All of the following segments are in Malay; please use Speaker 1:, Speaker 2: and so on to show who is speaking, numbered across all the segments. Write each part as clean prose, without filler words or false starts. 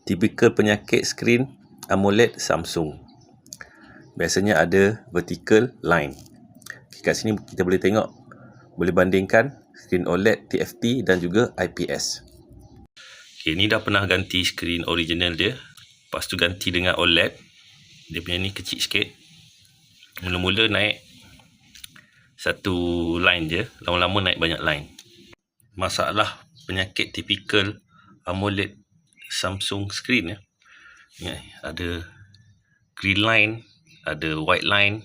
Speaker 1: Tipikal penyakit skrin AMOLED Samsung. Biasanya ada vertical line. Kat sini kita boleh tengok, boleh bandingkan skrin OLED, TFT dan juga IPS. Ini dah pernah ganti skrin original dia. Lepas tu ganti dengan OLED. Dia punya ni kecil sikit. Mula-mula naik satu line je, lama-lama naik banyak line. Masalah penyakit tipikal AMOLED Samsung screen ya. Ada green line, ada white line.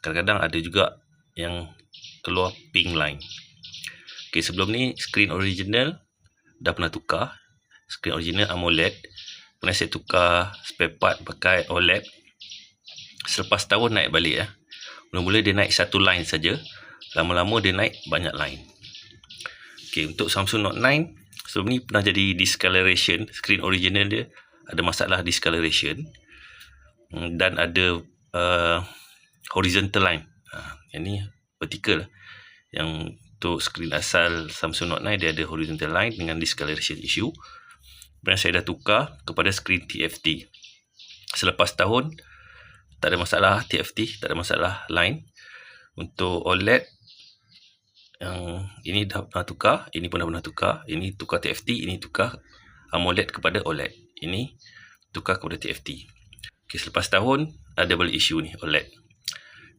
Speaker 1: Kadang-kadang ada juga yang keluar pink line. Okey, sebelum ni screen original dah pernah tukar. Screen original AMOLED pernah saya tukar spare part pakai OLED. Selepas tahun naik balik ya. Mula-mula dia naik satu line saja, lama-lama dia naik banyak line. Okey, untuk Samsung Note 9 sebelum ni pernah jadi discoloration. Screen original dia ada masalah discoloration dan ada horizontal line. Yang ni vertical. Yang untuk screen asal Samsung Note 9 dia ada horizontal line dengan discoloration issue. Dan saya dah tukar kepada screen TFT. Selepas tahun tak ada masalah TFT, tak ada masalah line. Untuk OLED yang ini dah pernah tukar, ini pun dah pernah tukar. Ini tukar TFT, ini tukar AMOLED kepada OLED. Ini tukar kepada TFT. Okey, selepas tahun ada balik isu ni OLED.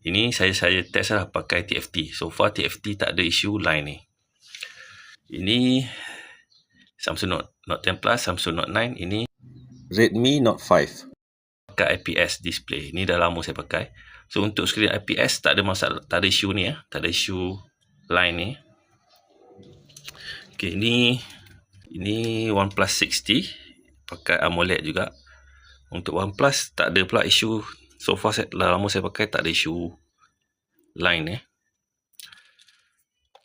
Speaker 1: Ini saya test lah pakai TFT. So far TFT tak ada isu line ni. Ini Samsung Note 10 Plus, Samsung Note 9, ini Redmi Note 5. Pakai IPS display. Ini dah lama saya pakai. So untuk skrin IPS tak ada masalah, tak ada isu ni ya, tak ada isu line ni. Okey, ini OnePlus 60 pakai AMOLED juga. Untuk OnePlus tak ada pula isu. So far dah lama saya pakai tak ada isu line ya.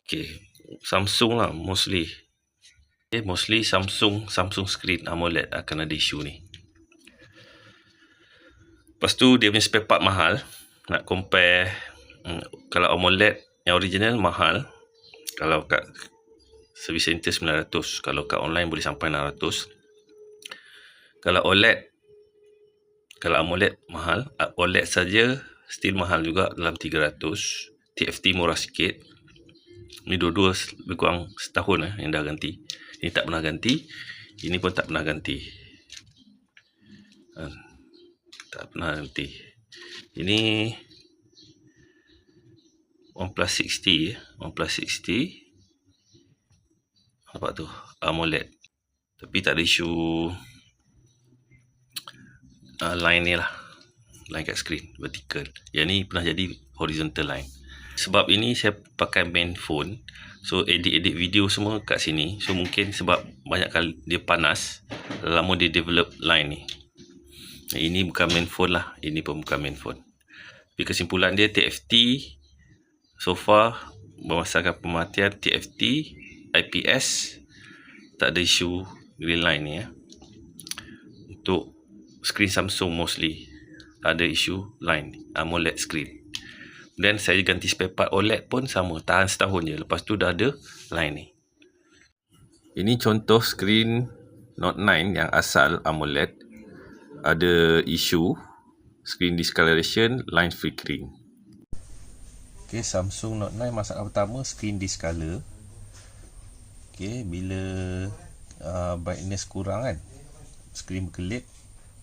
Speaker 1: Okey, Samsung lah mostly. Mostly Samsung screen AMOLED akan ada isu ni. Lepas tu dia punya spare part mahal. Nak compare kalau AMOLED yang original mahal. Kalau kat service center 900, kalau kat online boleh sampai 600. Kalau AMOLED mahal, OLED saja still mahal juga dalam 300. TFT murah sikit. Ini dua-dua lebih kurang setahun yang dah ganti. Ini tak pernah ganti, ini pun tak pernah ganti. Tak pernah ganti. Ini OnePlus 60 OnePlus 60. Nampak tu, AMOLED. Tapi tak ada isu line ni lah. Line kat screen, vertical. Yang ni pernah jadi horizontal line. Sebab ini saya pakai main phone. So edit video semua kat sini. So mungkin sebab banyak kali dia panas, lama dia develop line ni. Ini bukan main phone lah. Ini pun bukan main phone. Tapi kesimpulan dia TFT so far berdasarkan pemerhatian TFT, IPS tak ada isu green line ni ya. Untuk screen Samsung mostly ada isu line AMOLED screen. Dan saya ganti spare part OLED pun sama, tahan setahun je, lepas tu dah ada line ni. Ini contoh screen Note 9 yang asal AMOLED. Ada isu screen discoloration, line flickering. Okey, Samsung Note 9 masalah pertama screen discolor. Okey, bila brightness kurang kan, skrin berkelip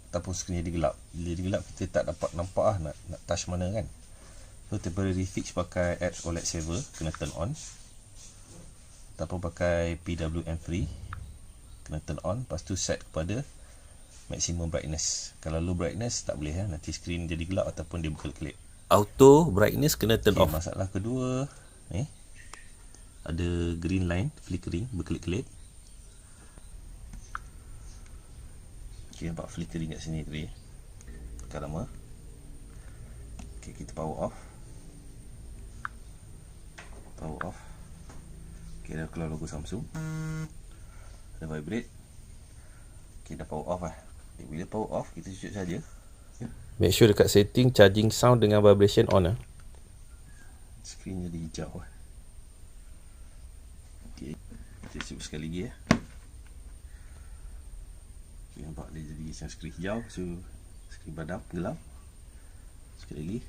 Speaker 1: ataupun skrin jadi gelap. Bila dia gelap kita tak dapat nampak nak touch mana kan. So temporary fix pakai apps OLED saver, kena turn on. Ataupun pakai PWM free, kena turn on. Lepas tu set kepada maximum brightness. Kalau low brightness tak boleh nanti skrin jadi gelap ataupun dia berkelip. Auto brightness kena turn off. Masalah kedua ada green line flickering, berkelip-kelip. Okey, nampak flickering kat sini tadi. Tekan lama. Okey, kita power off. Okey, dah keluar logo Samsung. Ada vibrate. Okey, dah power off lah. Bila power off, kita cucuk saja. Make sure dekat setting charging sound dengan vibration on lah. Skrin jadi hijau lah. Okey, kita cuba sekali lagi ya. nampak dia jadi macam skrin hijau. So skrin padam gelap. Sekali lagi.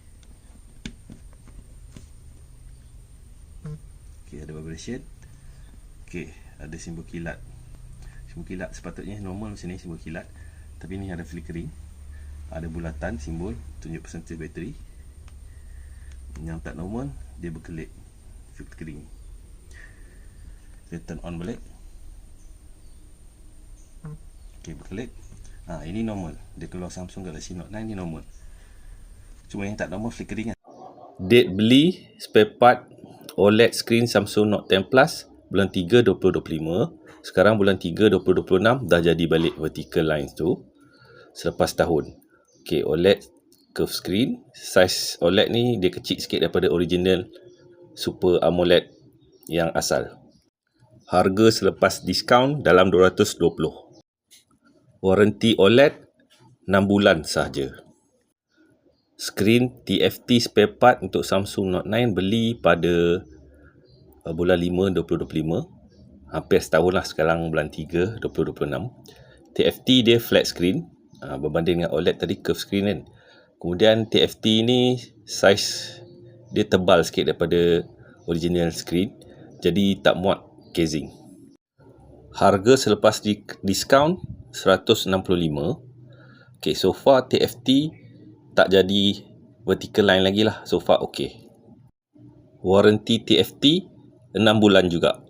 Speaker 1: Okey, ada vibration. Okey, ada simbol kilat. Simbol kilat sepatutnya normal macam ni, simbol kilat. Tapi ni ada flickering. Ada bulatan simbol tunjuk persentage bateri. Yang tak normal, dia berkelip, flickering. Kita turn on balik. Okey, berkelip. Ini normal. Dia keluar Samsung Galaxy Note 9 ni normal. Cuma yang tak normal flickering kan. Date beli spare part OLED screen Samsung Note 10 Plus bulan 3 2025. Sekarang bulan 3 2026 dah jadi balik vertical lines tu selepas tahun. Okey, OLED curve screen. Size OLED ni dia kecil sikit daripada original Super AMOLED yang asal. Harga selepas diskaun dalam 220. Waranti OLED 6 bulan sahaja. Skrin TFT spare part untuk Samsung Note 9 beli pada bulan 5 2025. Hampir setahun lah, sekarang bulan 3 2026. TFT dia flat screen berbanding dengan OLED tadi curve screen kan. Kemudian TFT ni size dia tebal sikit daripada original screen, jadi tak muat casing. Harga selepas diskaun 165. Okay, so far TFT tak jadi vertical line lagi lah. So far okay. Waranti TFT 6 bulan juga.